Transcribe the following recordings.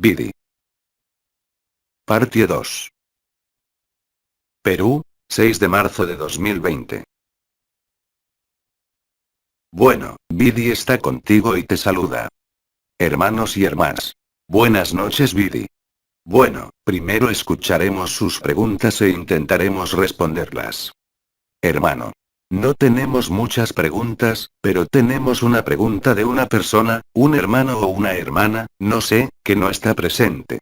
Vidi. Parte 2. Perú, 6 de marzo de 2020. Bueno, Vidi está contigo y te saluda. Hermanos y hermanas. Buenas noches, Vidi. Bueno, primero escucharemos sus preguntas e intentaremos responderlas. Hermano. No tenemos muchas preguntas, pero tenemos una pregunta de una persona, un hermano o una hermana, no sé, que no está presente.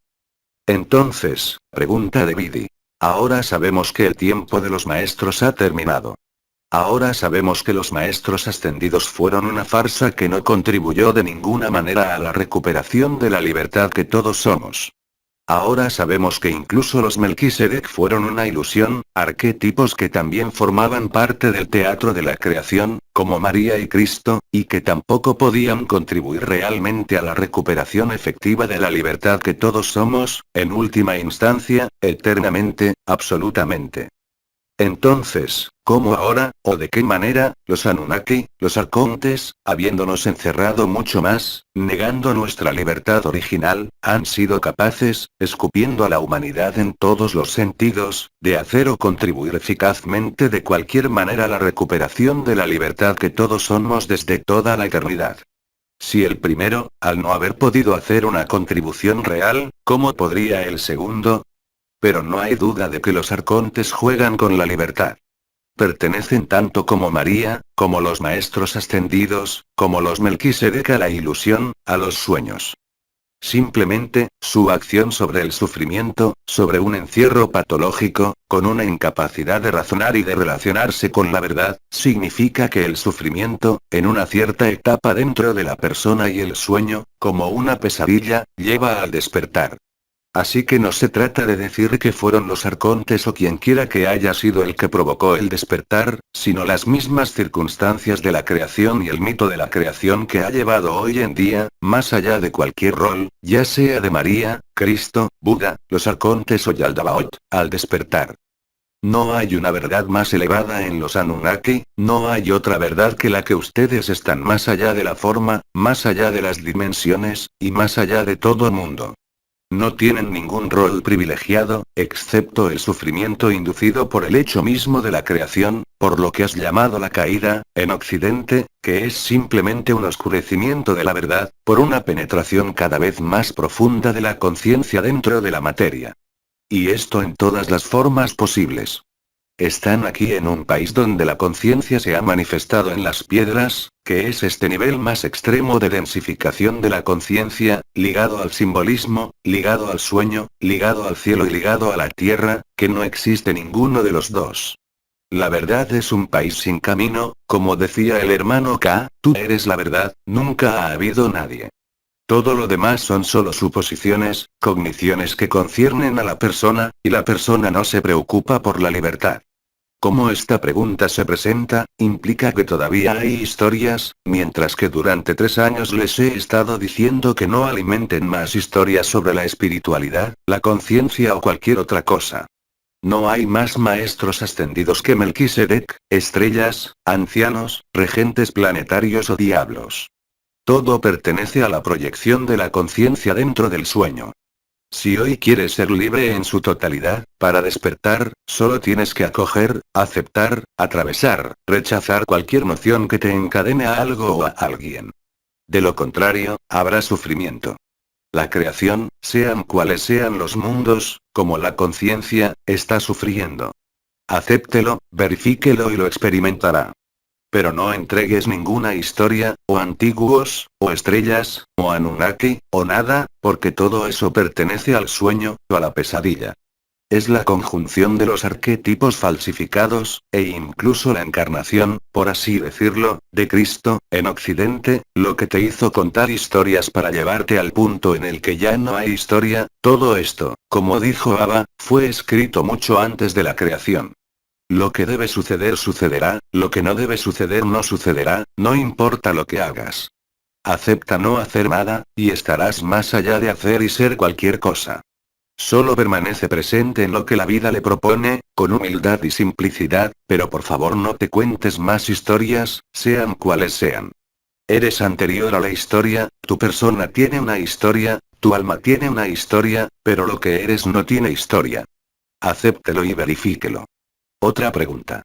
Entonces, pregunta de Vidi. Ahora sabemos que el tiempo de los maestros ha terminado. Ahora sabemos que los maestros ascendidos fueron una farsa que no contribuyó de ninguna manera a la recuperación de la libertad que todos somos. Ahora sabemos que incluso los Melquisedec fueron una ilusión, arquetipos que también formaban parte del teatro de la creación, como María y Cristo, y que tampoco podían contribuir realmente a la recuperación efectiva de la libertad que todos somos, en última instancia, eternamente, absolutamente. Entonces, ¿cómo ahora, o de qué manera, los Anunnaki, los arcontes, habiéndonos encerrado mucho más, negando nuestra libertad original, han sido capaces, escupiendo a la humanidad en todos los sentidos, de hacer o contribuir eficazmente de cualquier manera a la recuperación de la libertad que todos somos desde toda la eternidad? Si el primero, al no haber podido hacer una contribución real, ¿cómo podría el segundo? Pero no hay duda de que los arcontes juegan con la libertad. Pertenecen tanto como María, como los maestros ascendidos, como los Melquisedec a la ilusión, a los sueños. Simplemente, su acción sobre el sufrimiento, sobre un encierro patológico, con una incapacidad de razonar y de relacionarse con la verdad, significa que el sufrimiento, en una cierta etapa dentro de la persona y el sueño, como una pesadilla, lleva al despertar. Así que no se trata de decir que fueron los arcontes o quienquiera que haya sido el que provocó el despertar, sino las mismas circunstancias de la creación y el mito de la creación que ha llevado hoy en día, más allá de cualquier rol, ya sea de María, Cristo, Buda, los arcontes o Yaldabaoth, al despertar. No hay una verdad más elevada en los Anunnaki, no hay otra verdad que la que ustedes están más allá de la forma, más allá de las dimensiones, y más allá de todo mundo. No tienen ningún rol privilegiado, excepto el sufrimiento inducido por el hecho mismo de la creación, por lo que has llamado la caída, en Occidente, que es simplemente un oscurecimiento de la verdad, por una penetración cada vez más profunda de la conciencia dentro de la materia. Y esto en todas las formas posibles. Están aquí en un país donde la conciencia se ha manifestado en las piedras, que es este nivel más extremo de densificación de la conciencia, ligado al simbolismo, ligado al sueño, ligado al cielo y ligado a la tierra, que no existe ninguno de los dos. La verdad es un país sin camino, como decía el hermano K, tú eres la verdad, nunca ha habido nadie. Todo lo demás son solo suposiciones, cogniciones que conciernen a la persona, y la persona no se preocupa por la libertad. Como esta pregunta se presenta, implica que todavía hay historias, mientras que durante 3 años les he estado diciendo que no alimenten más historias sobre la espiritualidad, la conciencia o cualquier otra cosa. No hay más maestros ascendidos que Melquisedec, estrellas, ancianos, regentes planetarios o diablos. Todo pertenece a la proyección de la conciencia dentro del sueño. Si hoy quieres ser libre en su totalidad, para despertar, solo tienes que acoger, aceptar, atravesar, rechazar cualquier noción que te encadene a algo o a alguien. De lo contrario, habrá sufrimiento. La creación, sean cuales sean los mundos, como la conciencia, está sufriendo. Acéptelo, verifíquelo y lo experimentará. Pero no entregues ninguna historia, o antiguos, o estrellas, o Anunnaki, o nada, porque todo eso pertenece al sueño, o a la pesadilla. Es la conjunción de los arquetipos falsificados, e incluso la encarnación, por así decirlo, de Cristo, en Occidente, lo que te hizo contar historias para llevarte al punto en el que ya no hay historia. Todo esto, como dijo Abba, fue escrito mucho antes de la creación. Lo que debe suceder sucederá, lo que no debe suceder no sucederá, no importa lo que hagas. Acepta no hacer nada, y estarás más allá de hacer y ser cualquier cosa. Solo permanece presente en lo que la vida le propone, con humildad y simplicidad, pero por favor no te cuentes más historias, sean cuales sean. Eres anterior a la historia, tu persona tiene una historia, Tu alma tiene una historia, pero lo que eres no tiene historia. Acéptelo y verifíquelo. Otra pregunta.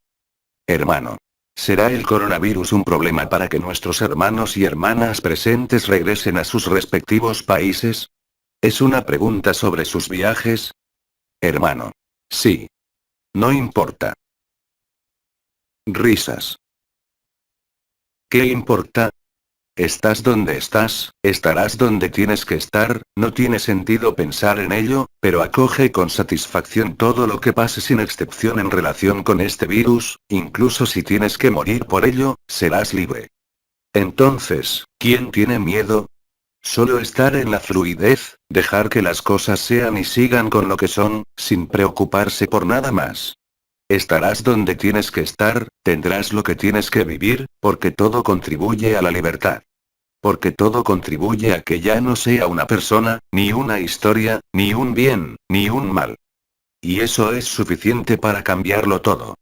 Hermano. ¿Será el coronavirus un problema para que nuestros hermanos y hermanas presentes regresen a sus respectivos países? ¿Es una pregunta sobre sus viajes? Hermano. Sí. No importa. Risas. ¿Qué importa? Estás donde estás, estarás donde tienes que estar, no tiene sentido pensar en ello, pero acoge con satisfacción todo lo que pase sin excepción en relación con este virus, incluso si tienes que morir por ello, serás libre. Entonces, ¿quién tiene miedo? Solo estar en la fluidez, dejar que las cosas sean y sigan con lo que son, sin preocuparse por nada más. Estarás donde tienes que estar, tendrás lo que tienes que vivir, porque todo contribuye a la libertad. Porque todo contribuye a que ya no sea una persona, ni una historia, ni un bien, ni un mal. Y eso es suficiente para cambiarlo todo.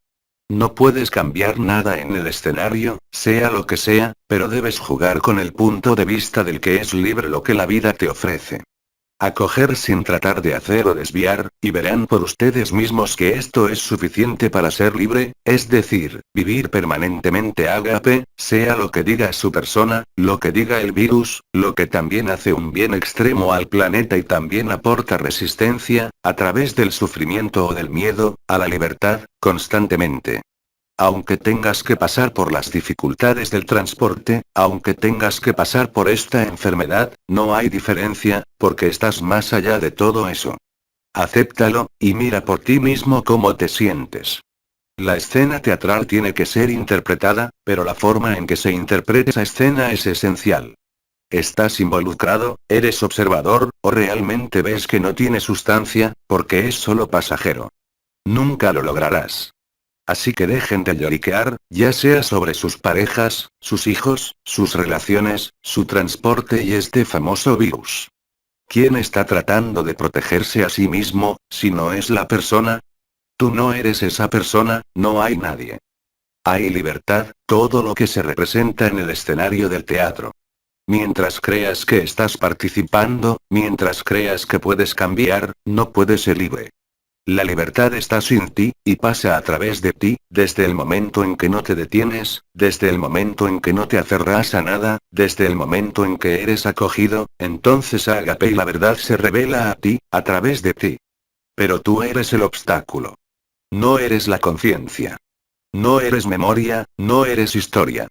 No puedes cambiar nada en el escenario, sea lo que sea, pero debes jugar con el punto de vista del que es libre lo que la vida te ofrece. Acoger sin tratar de hacer o desviar, y verán por ustedes mismos que esto es suficiente para ser libre, es decir, vivir permanentemente ágape, sea lo que diga su persona, lo que diga el virus, lo que también hace un bien extremo al planeta y también aporta resistencia, a través del sufrimiento o del miedo, a la libertad, constantemente. Aunque tengas que pasar por las dificultades del transporte, aunque tengas que pasar por esta enfermedad, no hay diferencia, porque estás más allá de todo eso. Acéptalo, y mira por ti mismo cómo te sientes. La escena teatral tiene que ser interpretada, pero la forma en que se interprete esa escena es esencial. ¿Estás involucrado, eres observador, o realmente ves que no tiene sustancia, porque es solo pasajero? Nunca lo lograrás. Así que dejen de lloriquear, ya sea sobre sus parejas, sus hijos, sus relaciones, su transporte y este famoso virus. ¿Quién está tratando de protegerse a sí mismo, si no es la persona? Tú no eres esa persona, no hay nadie. Hay libertad, todo lo que se representa en el escenario del teatro. Mientras creas que estás participando, mientras creas que puedes cambiar, no puedes ser libre. La libertad está sin ti, y pasa a través de ti, desde el momento en que no te detienes, desde el momento en que no te aferras a nada, desde el momento en que eres acogido, entonces ágape y la verdad se revela a ti, a través de ti. Pero tú eres el obstáculo. No eres la conciencia. No eres memoria, no eres historia.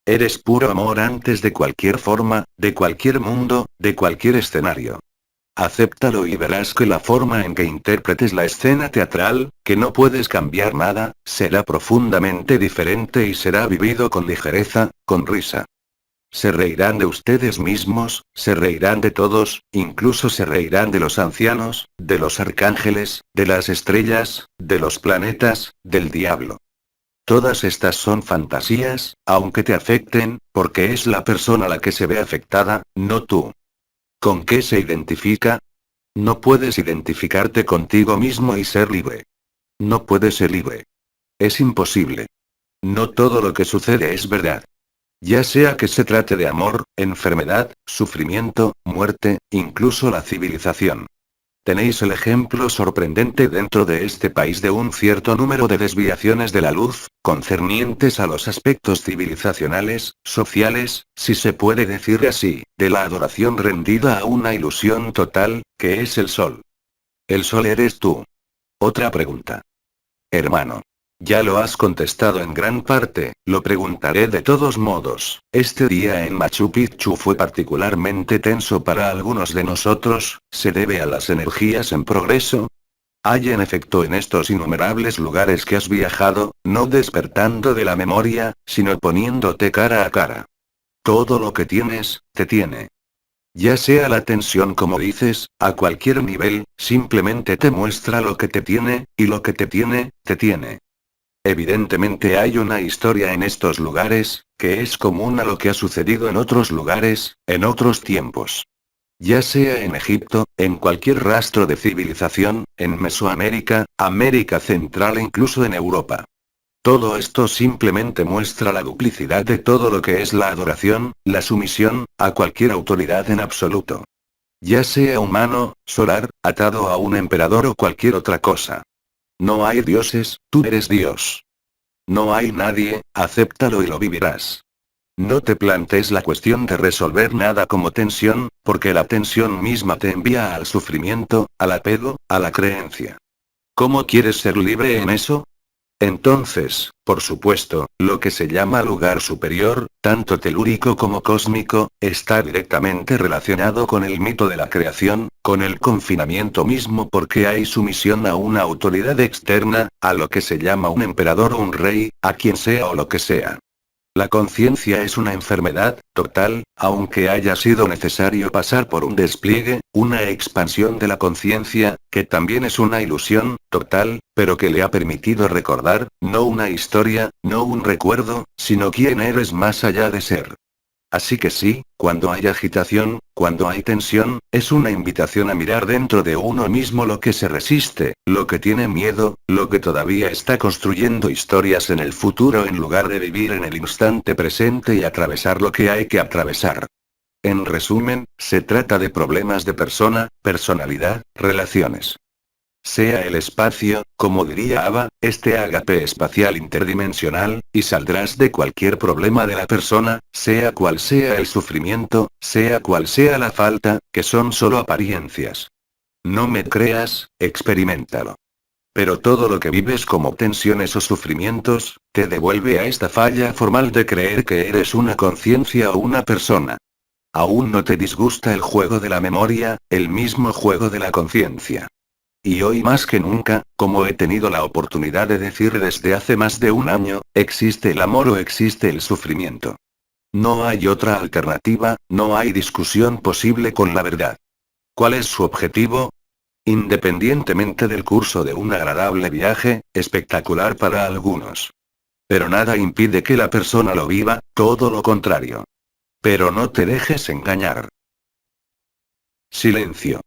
Eres puro amor antes de cualquier forma, de cualquier mundo, de cualquier escenario. Acéptalo y verás que la forma en que interpretes la escena teatral, que no puedes cambiar nada, será profundamente diferente y será vivido con ligereza, con risa. Se reirán de ustedes mismos, se reirán de todos, incluso se reirán de los ancianos, de los arcángeles, de las estrellas, de los planetas, del diablo. Todas estas son fantasías, aunque te afecten, porque es la persona la que se ve afectada, no tú. ¿Con qué se identifica? No puedes identificarte contigo mismo y ser libre. No puedes ser libre. Es imposible. No todo lo que sucede es verdad. Ya sea que se trate de amor, enfermedad, sufrimiento, muerte, incluso la civilización. Tenéis el ejemplo sorprendente dentro de este país de un cierto número de desviaciones de la luz, concernientes a los aspectos civilizacionales, sociales, si se puede decir así, de la adoración rendida a una ilusión total, que es el sol. El sol eres tú. Otra pregunta. Hermano. Ya lo has contestado en gran parte, lo preguntaré de todos modos. Este día en Machu Picchu fue particularmente tenso para algunos de nosotros, ¿se debe a las energías en progreso? Hay en efecto en estos innumerables lugares que has viajado, no despertando de la memoria, sino poniéndote cara a cara. Todo lo que tienes, te tiene. Ya sea la tensión como dices, a cualquier nivel, simplemente te muestra lo que te tiene, y lo que te tiene, te tiene. Evidentemente hay una historia en estos lugares, que es común a lo que ha sucedido en otros lugares, en otros tiempos. Ya sea en Egipto, en cualquier rastro de civilización, en Mesoamérica, América Central e incluso en Europa. Todo esto simplemente muestra la duplicidad de todo lo que es la adoración, la sumisión, a cualquier autoridad en absoluto. Ya sea humano, solar, atado a un emperador o cualquier otra cosa. No hay dioses, tú eres Dios. No hay nadie, acéptalo y lo vivirás. No te plantees la cuestión de resolver nada como tensión, porque la tensión misma te envía al sufrimiento, al apego, a la creencia. ¿Cómo quieres ser libre en eso? Entonces, por supuesto, lo que se llama lugar superior, tanto telúrico como cósmico, está directamente relacionado con el mito de la creación, con el confinamiento mismo porque hay sumisión a una autoridad externa, a lo que se llama un emperador o un rey, a quien sea o lo que sea. La conciencia es una enfermedad, total, aunque haya sido necesario pasar por un despliegue, una expansión de la conciencia, que también es una ilusión, total, pero que le ha permitido recordar, no una historia, no un recuerdo, sino quién eres más allá de ser. Así que sí, cuando hay agitación, cuando hay tensión, es una invitación a mirar dentro de uno mismo lo que se resiste, lo que tiene miedo, lo que todavía está construyendo historias en el futuro en lugar de vivir en el instante presente y atravesar lo que hay que atravesar. En resumen, se trata de problemas de persona, personalidad, relaciones. Sea el espacio, como diría Ava, este ágape espacial interdimensional, y saldrás de cualquier problema de la persona, sea cual sea el sufrimiento, sea cual sea la falta, que son solo apariencias. No me creas, experiméntalo. Pero todo lo que vives como tensiones o sufrimientos, te devuelve a esta falla formal de creer que eres una conciencia o una persona. ¿Aún no te disgusta el juego de la memoria, el mismo juego de la conciencia? Y hoy más que nunca, como he tenido la oportunidad de decir desde hace más de un año, existe el amor o existe el sufrimiento. No hay otra alternativa, no hay discusión posible con la verdad. ¿Cuál es su objetivo? Independientemente del curso de un agradable viaje, espectacular para algunos. Pero nada impide que la persona lo viva, todo lo contrario. Pero no te dejes engañar. Silencio.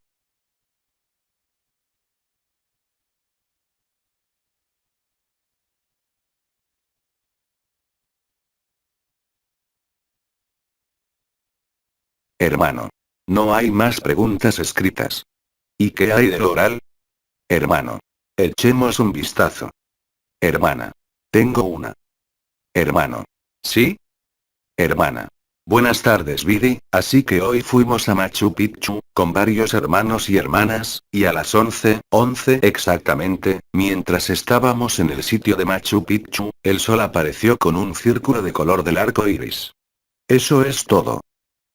Hermano. No hay más preguntas escritas. ¿Y qué hay del oral? Hermano. Echemos un vistazo. Hermana. Tengo una. Hermano. ¿Sí? Hermana. Buenas tardes, Vidi, así que hoy fuimos a Machu Picchu, con varios hermanos y hermanas, y a las 11 exactamente, mientras estábamos en el sitio de Machu Picchu, el sol apareció con un círculo de color del arco iris. Eso es todo.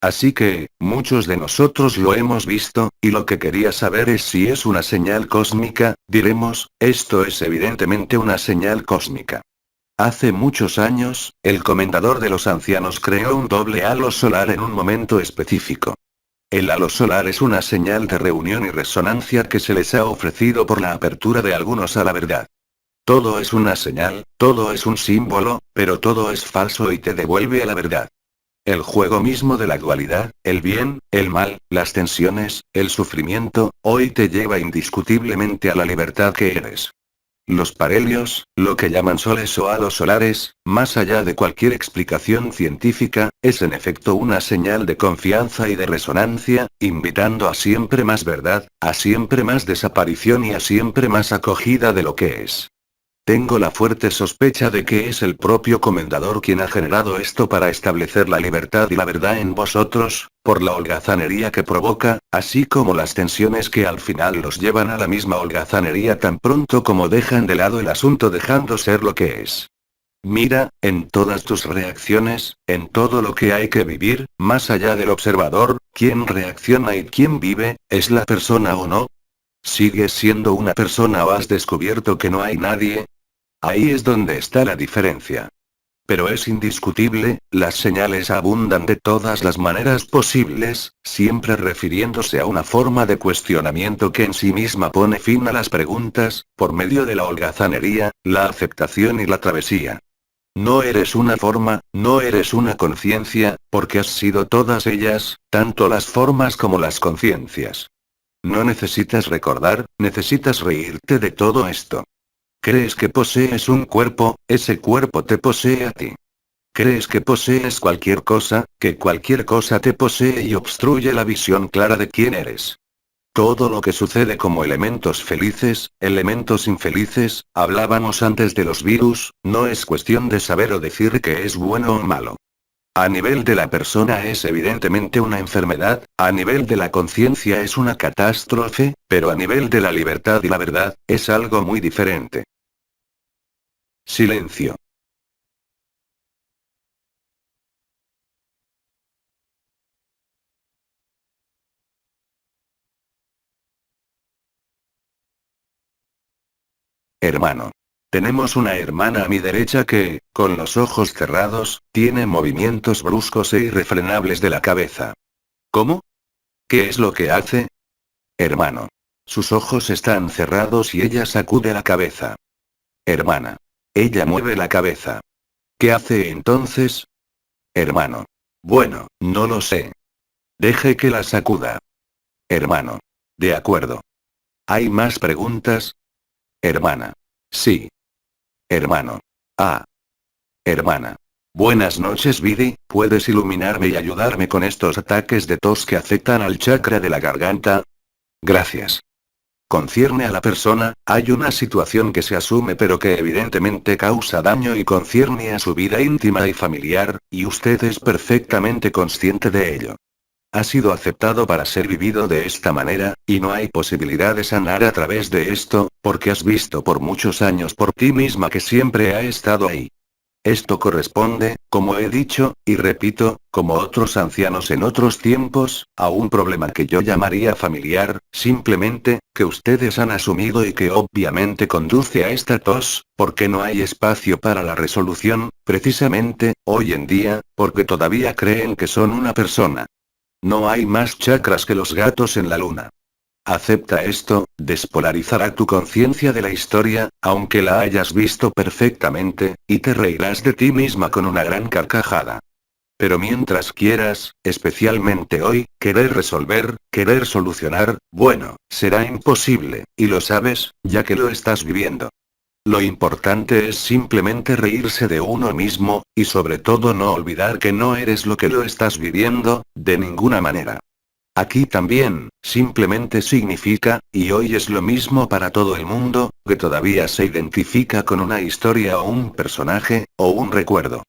Así que, muchos de nosotros lo hemos visto, y lo que quería saber es si es una señal cósmica, diremos, esto es evidentemente una señal cósmica. Hace muchos años, el comendador de los ancianos creó un doble halo solar en un momento específico. El halo solar es una señal de reunión y resonancia que se les ha ofrecido por la apertura de algunos a la verdad. Todo es una señal, todo es un símbolo, pero todo es falso y te devuelve a la verdad. El juego mismo de la dualidad, el bien, el mal, las tensiones, el sufrimiento, hoy te lleva indiscutiblemente a la libertad que eres. Los parhelios, lo que llaman soles o halos solares, más allá de cualquier explicación científica, es en efecto una señal de confianza y de resonancia, invitando a siempre más verdad, a siempre más desaparición y a siempre más acogida de lo que es. Tengo la fuerte sospecha de que es el propio comendador quien ha generado esto para establecer la libertad y la verdad en vosotros, por la holgazanería que provoca, así como las tensiones que al final los llevan a la misma holgazanería tan pronto como dejan de lado el asunto dejando ser lo que es. Mira, en todas tus reacciones, en todo lo que hay que vivir, más allá del observador, quién reacciona y quién vive, ¿es la persona o no? ¿Sigues siendo una persona o has descubierto que no hay nadie? Ahí es donde está la diferencia. Pero es indiscutible, las señales abundan de todas las maneras posibles, siempre refiriéndose a una forma de cuestionamiento que en sí misma pone fin a las preguntas, por medio de la holgazanería, la aceptación y la travesía. No eres una forma, no eres una conciencia, porque has sido todas ellas, tanto las formas como las conciencias. No necesitas recordar, necesitas reírte de todo esto. Crees que posees un cuerpo, ese cuerpo te posee a ti. Crees que posees cualquier cosa, que cualquier cosa te posee y obstruye la visión clara de quién eres. Todo lo que sucede como elementos felices, elementos infelices, hablábamos antes de los virus, no es cuestión de saber o decir que es bueno o malo. A nivel de la persona es evidentemente una enfermedad, a nivel de la conciencia es una catástrofe, pero a nivel de la libertad y la verdad, es algo muy diferente. Silencio. Hermano. Tenemos una hermana a mi derecha que, con los ojos cerrados, tiene movimientos bruscos e irrefrenables de la cabeza. ¿Cómo? ¿Qué es lo que hace? Hermano. Sus ojos están cerrados y ella sacude la cabeza. Hermana. Ella mueve la cabeza. ¿Qué hace entonces? Hermano. Bueno, no lo sé. Deje que la sacuda. Hermano. De acuerdo. ¿Hay más preguntas? Hermana. Sí. Hermano. Ah. Hermana. Buenas noches, Vidi, ¿puedes iluminarme y ayudarme con estos ataques de tos que afectan al chakra de la garganta? Gracias. Concierne a la persona, hay una situación que se asume pero que evidentemente causa daño y concierne a su vida íntima y familiar, y usted es perfectamente consciente de ello. Ha sido aceptado para ser vivido de esta manera, y no hay posibilidad de sanar a través de esto, porque has visto por muchos años por ti misma que siempre ha estado ahí. Esto corresponde, como he dicho, y repito, como otros ancianos en otros tiempos, a un problema que yo llamaría familiar, simplemente, que ustedes han asumido y que obviamente conduce a esta tos, porque no hay espacio para la resolución, precisamente, hoy en día, porque todavía creen que son una persona. No hay más chakras que los gatos en la luna. Acepta esto, despolarizará tu conciencia de la historia, aunque la hayas visto perfectamente, y te reirás de ti misma con una gran carcajada. Pero mientras quieras, especialmente hoy, querer resolver, querer solucionar, bueno, será imposible, y lo sabes, ya que lo estás viviendo. Lo importante es simplemente reírse de uno mismo, y sobre todo no olvidar que no eres lo que lo estás viviendo, de ninguna manera. Aquí también, simplemente significa, y hoy es lo mismo para todo el mundo, que todavía se identifica con una historia o un personaje, o un recuerdo.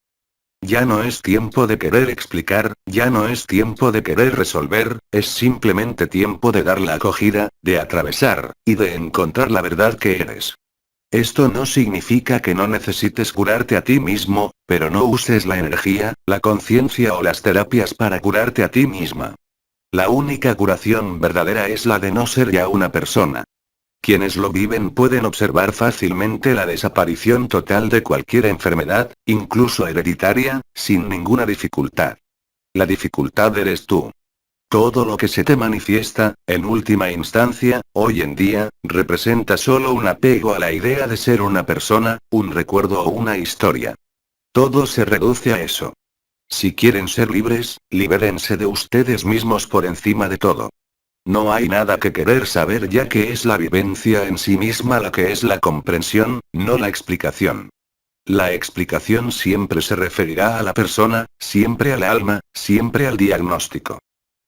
Ya no es tiempo de querer explicar, ya no es tiempo de querer resolver, es simplemente tiempo de dar la acogida, de atravesar, y de encontrar la verdad que eres. Esto no significa que no necesites curarte a ti mismo, pero no uses la energía, la conciencia o las terapias para curarte a ti misma. La única curación verdadera es la de no ser ya una persona. Quienes lo viven pueden observar fácilmente la desaparición total de cualquier enfermedad, incluso hereditaria, sin ninguna dificultad. La dificultad eres tú. Todo lo que se te manifiesta, en última instancia, hoy en día, representa solo un apego a la idea de ser una persona, un recuerdo o una historia. Todo se reduce a eso. Si quieren ser libres, libérense de ustedes mismos por encima de todo. No hay nada que querer saber ya que es la vivencia en sí misma la que es la comprensión, no la explicación. La explicación siempre se referirá a la persona, siempre al alma, siempre al diagnóstico.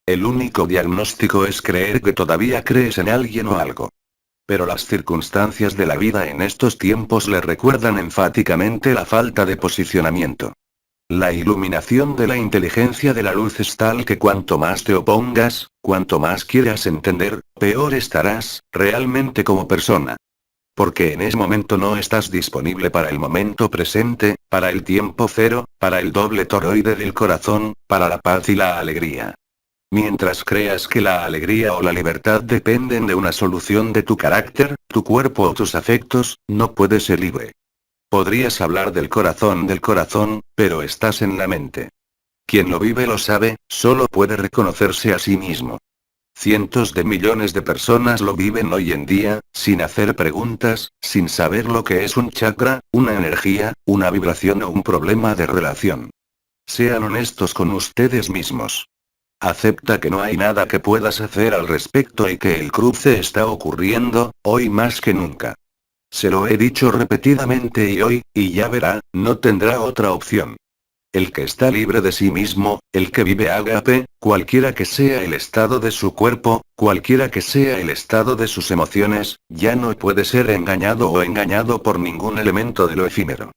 El único diagnóstico es creer que todavía crees en alguien o algo. Pero las circunstancias de la vida en estos tiempos le recuerdan enfáticamente la falta de posicionamiento. La iluminación de la inteligencia de la luz es tal que cuanto más te opongas, cuanto más quieras entender, peor estarás, realmente como persona. Porque en ese momento no estás disponible para el momento presente, para el tiempo cero, para el doble toroide del corazón, para la paz y la alegría. Mientras creas que la alegría o la libertad dependen de una solución de tu carácter, tu cuerpo o tus afectos, no puedes ser libre. Podrías hablar del corazón, pero estás en la mente. Quien lo vive lo sabe, solo puede reconocerse a sí mismo. Cientos de millones de personas lo viven hoy en día, sin hacer preguntas, sin saber lo que es un chakra, una energía, una vibración o un problema de relación. Sean honestos con ustedes mismos. Acepta que no hay nada que puedas hacer al respecto y que el cruce está ocurriendo, hoy más que nunca. Se lo he dicho repetidamente y hoy, y ya verá, no tendrá otra opción. El que está libre de sí mismo, el que vive ágape, cualquiera que sea el estado de su cuerpo, cualquiera que sea el estado de sus emociones, ya no puede ser engañado o engañado por ningún elemento de lo efímero.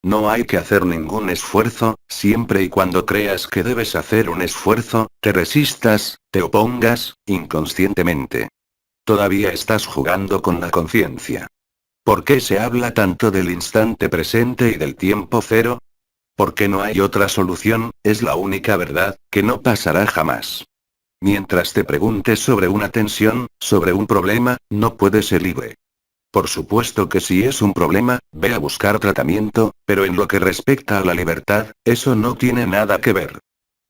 No hay que hacer ningún esfuerzo, siempre y cuando creas que debes hacer un esfuerzo, te resistas, te opongas, inconscientemente. Todavía estás jugando con la conciencia. ¿Por qué se habla tanto del instante presente y del tiempo cero? Porque no hay otra solución, es la única verdad, que no pasará jamás. Mientras te preguntes sobre una tensión, sobre un problema, no puedes ser libre. Por supuesto que si es un problema, ve a buscar tratamiento, pero en lo que respecta a la libertad, eso no tiene nada que ver.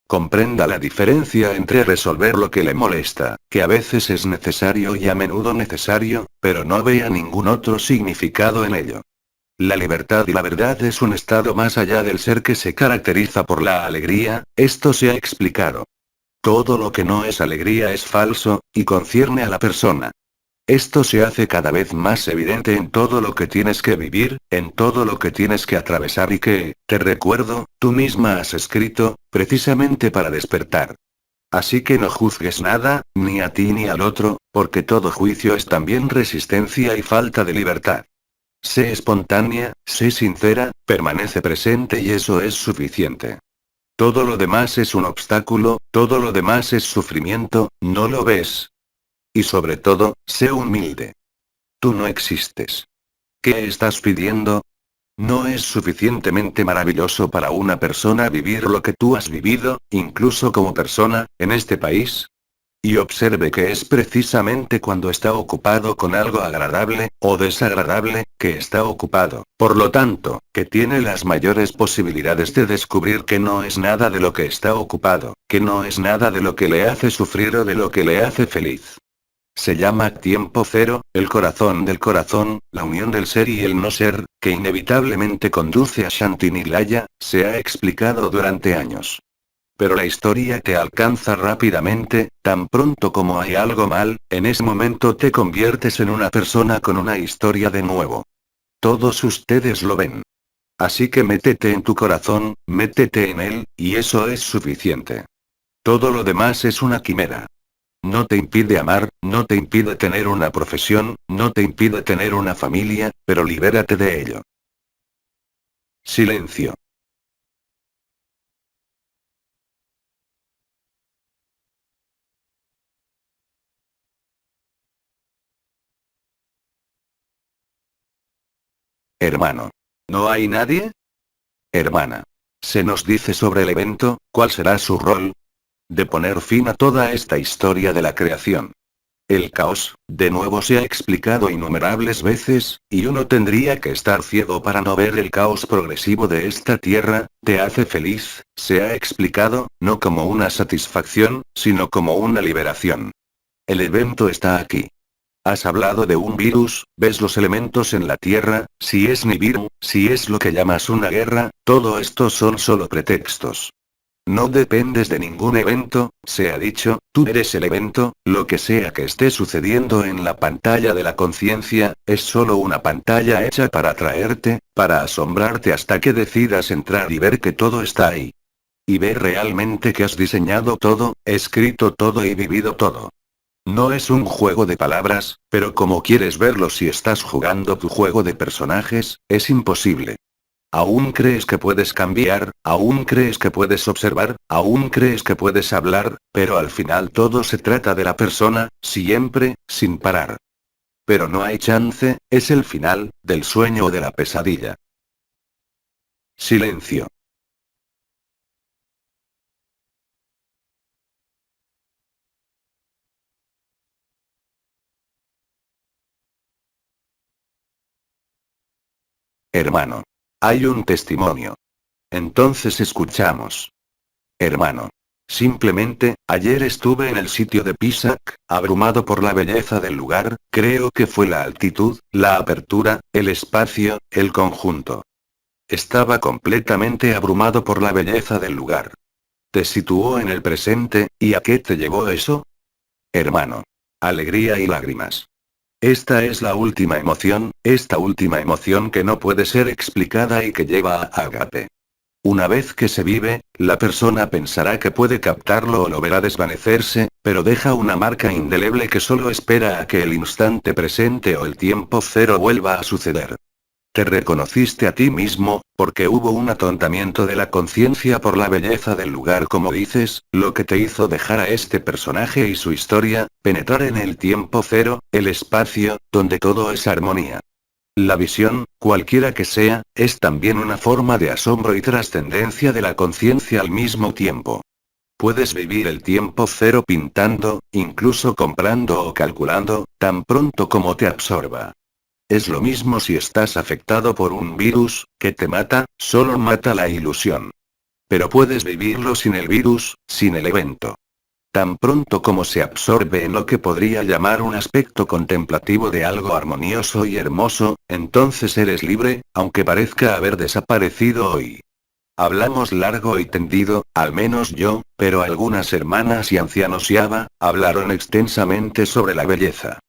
Comprenda la diferencia entre resolver lo que le molesta, que a veces es necesario y a menudo necesario, pero no vea ningún otro significado en ello. La libertad y la verdad es un estado más allá del ser que se caracteriza por la alegría, esto se ha explicado. Todo lo que no es alegría es falso, y concierne a la persona. Esto se hace cada vez más evidente en todo lo que tienes que vivir, en todo lo que tienes que atravesar y que, te recuerdo, tú misma has escrito, precisamente para despertar. Así que no juzgues nada, ni a ti ni al otro, porque todo juicio es también resistencia y falta de libertad. Sé espontánea, sé sincera, permanece presente y eso es suficiente. Todo lo demás es un obstáculo, todo lo demás es sufrimiento, ¿no lo ves? Y sobre todo, sé humilde. Tú no existes. ¿Qué estás pidiendo? ¿No es suficientemente maravilloso para una persona vivir lo que tú has vivido, incluso como persona, en este país? Y observe que es precisamente cuando está ocupado con algo agradable, o desagradable, que está ocupado, por lo tanto, que tiene las mayores posibilidades de descubrir que no es nada de lo que está ocupado, que no es nada de lo que le hace sufrir o de lo que le hace feliz. Se llama tiempo cero, el corazón del corazón, la unión del ser y el no ser, que inevitablemente conduce a Shanti Nilaya, se ha explicado durante años. Pero la historia te alcanza rápidamente, tan pronto como hay algo mal, en ese momento te conviertes en una persona con una historia de nuevo. Todos ustedes lo ven. Así que métete en tu corazón, métete en él, y eso es suficiente. Todo lo demás es una quimera. No te impide amar, no te impide tener una profesión, no te impide tener una familia, pero libérate de ello. Silencio. Hermano. ¿No hay nadie? Hermana. Se nos dice sobre el evento, ¿cuál será su rol? De poner fin a toda esta historia de la creación. El caos, de nuevo se ha explicado innumerables veces, y uno tendría que estar ciego para no ver el caos progresivo de esta tierra, te hace feliz, se ha explicado, no como una satisfacción, sino como una liberación. El evento está aquí. Has hablado de un virus, ves los elementos en la Tierra, si es Nibiru, si es lo que llamas una guerra, todo esto son solo pretextos. No dependes de ningún evento, se ha dicho, tú eres el evento, lo que sea que esté sucediendo en la pantalla de la conciencia, es solo una pantalla hecha para atraerte, para asombrarte hasta que decidas entrar y ver que todo está ahí. Y ver realmente que has diseñado todo, escrito todo y vivido todo. No es un juego de palabras, pero como quieres verlo si estás jugando tu juego de personajes, es imposible. Aún crees que puedes cambiar, aún crees que puedes observar, aún crees que puedes hablar, pero al final todo se trata de la persona, siempre, sin parar. Pero no hay chance, es el final, del sueño o de la pesadilla. Silencio. Hermano. Hay un testimonio. Entonces escuchamos. Hermano. Simplemente, ayer estuve en el sitio de Pisac, abrumado por la belleza del lugar, creo que fue la altitud, la apertura, el espacio, el conjunto. Estaba completamente abrumado por la belleza del lugar. Te situó en el presente, ¿y a qué te llevó eso? Hermano. Alegría y lágrimas. Esta es la última emoción, esta última emoción que no puede ser explicada y que lleva a Ágape. Una vez que se vive, la persona pensará que puede captarlo o lo verá desvanecerse, pero deja una marca indeleble que solo espera a que el instante presente o el tiempo cero vuelva a suceder. Te reconociste a ti mismo, porque hubo un atontamiento de la conciencia por la belleza del lugar, como dices, lo que te hizo dejar a este personaje y su historia, penetrar en el tiempo cero, el espacio, donde todo es armonía. La visión, cualquiera que sea, es también una forma de asombro y trascendencia de la conciencia al mismo tiempo. Puedes vivir el tiempo cero pintando, incluso comprando o calculando, tan pronto como te absorba. Es lo mismo si estás afectado por un virus, que te mata, solo mata la ilusión. Pero puedes vivirlo sin el virus, sin el evento. Tan pronto como se absorbe en lo que podría llamar un aspecto contemplativo de algo armonioso y hermoso, entonces eres libre, aunque parezca haber desaparecido hoy. Hablamos largo y tendido, al menos yo, pero algunas hermanas y ancianos Yaba, hablaron extensamente sobre la belleza.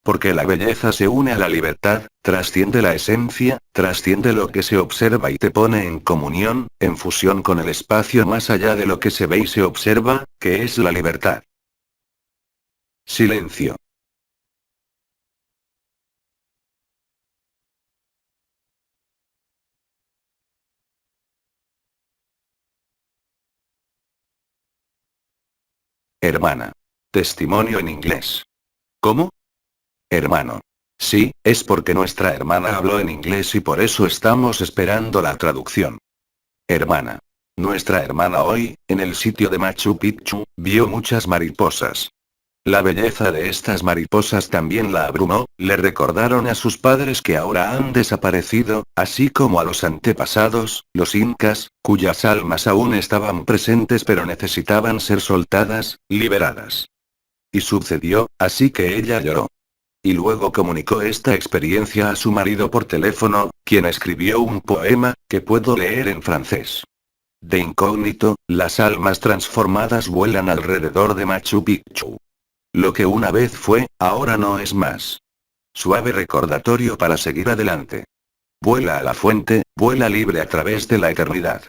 Porque la belleza se une a la libertad, trasciende la esencia, trasciende lo que se observa y te pone en comunión, en fusión con el espacio más allá de lo que se ve y se observa, que es la libertad. Silencio. Hermana. Testimonio en inglés. ¿Cómo? Hermano. Sí, es porque nuestra hermana habló en inglés y por eso estamos esperando la traducción. Hermana. Nuestra hermana hoy, en el sitio de Machu Picchu, vio muchas mariposas. La belleza de estas mariposas también la abrumó, le recordaron a sus padres que ahora han desaparecido, así como a los antepasados, los incas, cuyas almas aún estaban presentes pero necesitaban ser soltadas, liberadas. Y sucedió, así que ella lloró. Y luego comunicó esta experiencia a su marido por teléfono, quien escribió un poema, que puedo leer en francés. De incógnito, las almas transformadas vuelan alrededor de Machu Picchu. Lo que una vez fue, ahora no es más. Suave recordatorio para seguir adelante. Vuela a la fuente, vuela libre a través de la eternidad.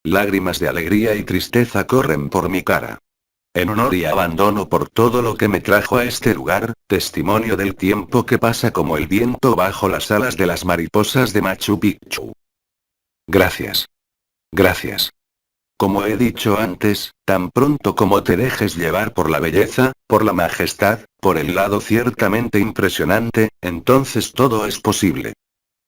Lágrimas de alegría y tristeza corren por mi cara. En honor y abandono por todo lo que me trajo a este lugar, testimonio del tiempo que pasa como el viento bajo las alas de las mariposas de Machu Picchu. Gracias. Gracias. Como he dicho antes, tan pronto como te dejes llevar por la belleza, por la majestad, por el lado ciertamente impresionante, entonces todo es posible.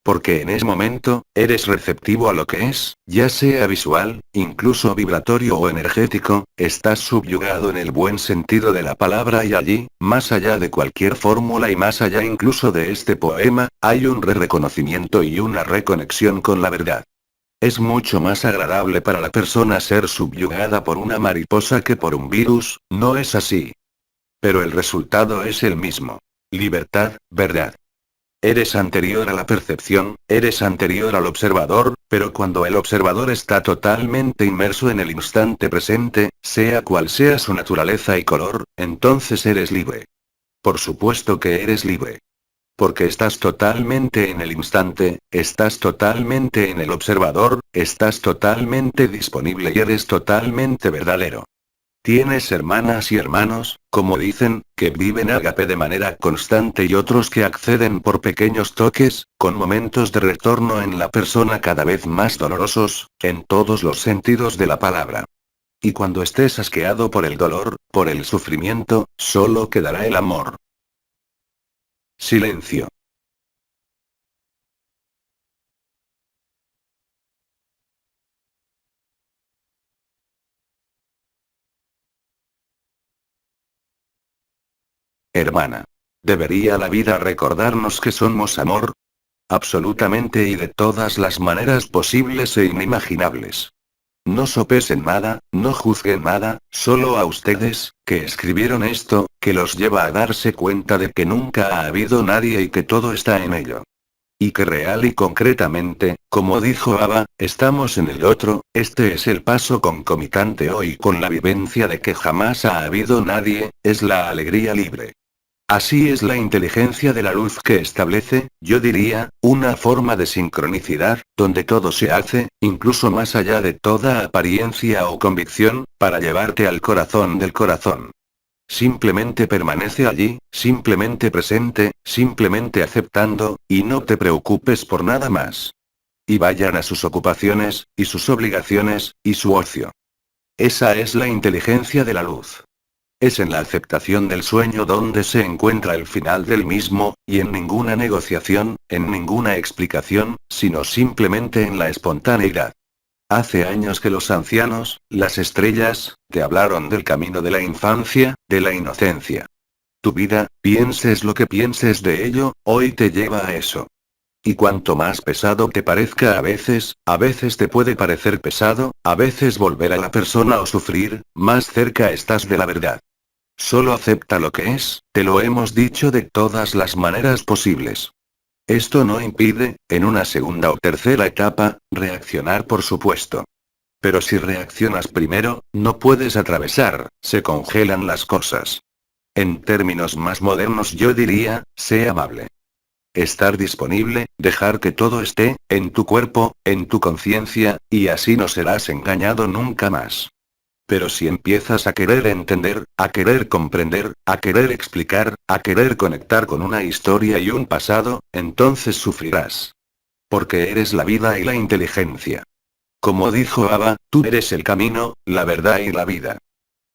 Porque en ese momento, eres receptivo a lo que es, ya sea visual, incluso vibratorio o energético, estás subyugado en el buen sentido de la palabra y allí, más allá de cualquier fórmula y más allá incluso de este poema, hay un reconocimiento y una reconexión con la verdad. Es mucho más agradable para la persona ser subyugada por una mariposa que por un virus, ¿no es así? Pero el resultado es el mismo. Libertad, verdad. Eres anterior a la percepción, eres anterior al observador, pero cuando el observador está totalmente inmerso en el instante presente, sea cual sea su naturaleza y color, entonces eres libre. Por supuesto que eres libre. Porque estás totalmente en el instante, estás totalmente en el observador, estás totalmente disponible y eres totalmente verdadero. Tienes hermanas y hermanos, como dicen, que viven ágape de manera constante y otros que acceden por pequeños toques, con momentos de retorno en la persona cada vez más dolorosos, en todos los sentidos de la palabra. Y cuando estés asqueado por el dolor, por el sufrimiento, solo quedará el amor. Silencio. Hermana. ¿Debería la vida recordarnos que somos amor? Absolutamente y de todas las maneras posibles e inimaginables. No sopesen nada, no juzguen nada, solo a ustedes, que escribieron esto, que los lleva a darse cuenta de que nunca ha habido nadie y que todo está en ello. Y que real y concretamente, como dijo Ava, estamos en el otro, este es el paso concomitante hoy con la vivencia de que jamás ha habido nadie, es la alegría libre. Así es la inteligencia de la luz que establece, yo diría, una forma de sincronicidad, donde todo se hace, incluso más allá de toda apariencia o convicción, para llevarte al corazón del corazón. Simplemente permanece allí, simplemente presente, simplemente aceptando, y no te preocupes por nada más. Y vayan a sus ocupaciones, y sus obligaciones, y su ocio. Esa es la inteligencia de la luz. Es en la aceptación del sueño donde se encuentra el final del mismo, y en ninguna negociación, en ninguna explicación, sino simplemente en la espontaneidad. Hace años que los ancianos, las estrellas, te hablaron del camino de la infancia, de la inocencia. Tu vida, pienses lo que pienses de ello, hoy te lleva a eso. Y cuanto más pesado te parezca a veces te puede parecer pesado, a veces volver a la persona o sufrir, más cerca estás de la verdad. Solo acepta lo que es, te lo hemos dicho de todas las maneras posibles. Esto no impide, en una segunda o tercera etapa, reaccionar por supuesto. Pero si reaccionas primero, no puedes atravesar, se congelan las cosas. En términos más modernos yo diría, sé amable. Estar disponible, dejar que todo esté, en tu cuerpo, en tu conciencia, y así no serás engañado nunca más. Pero si empiezas a querer entender, a querer comprender, a querer explicar, a querer conectar con una historia y un pasado, entonces sufrirás. Porque eres la vida y la inteligencia. Como dijo Abba, tú eres el camino, la verdad y la vida.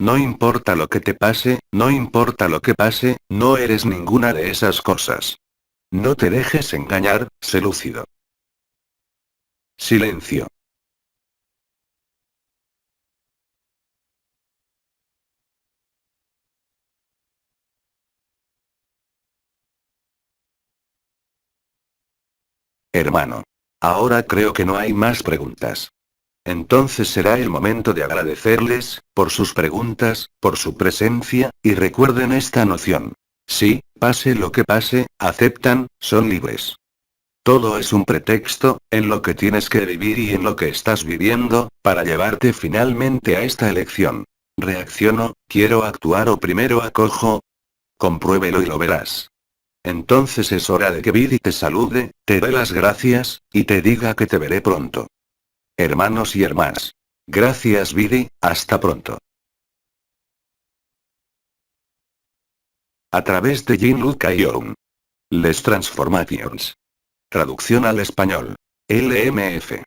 No importa lo que te pase, no importa lo que pase, no eres ninguna de esas cosas. No te dejes engañar, sé lúcido. Silencio. Hermano. Ahora creo que no hay más preguntas. Entonces será el momento de agradecerles, por sus preguntas, por su presencia, y recuerden esta noción. Sí, pase lo que pase, aceptan, son libres. Todo es un pretexto, en lo que tienes que vivir y en lo que estás viviendo, para llevarte finalmente a esta elección. ¿Reacciono, quiero actuar o primero acojo? Compruébelo y lo verás. Entonces es hora de que Vidi te salude, te dé las gracias, y te diga que te veré pronto. Hermanos y hermanas. Gracias Vidi, hasta pronto. A través de Jean-Luc Young. Les Transformations. Traducción al español. LMF.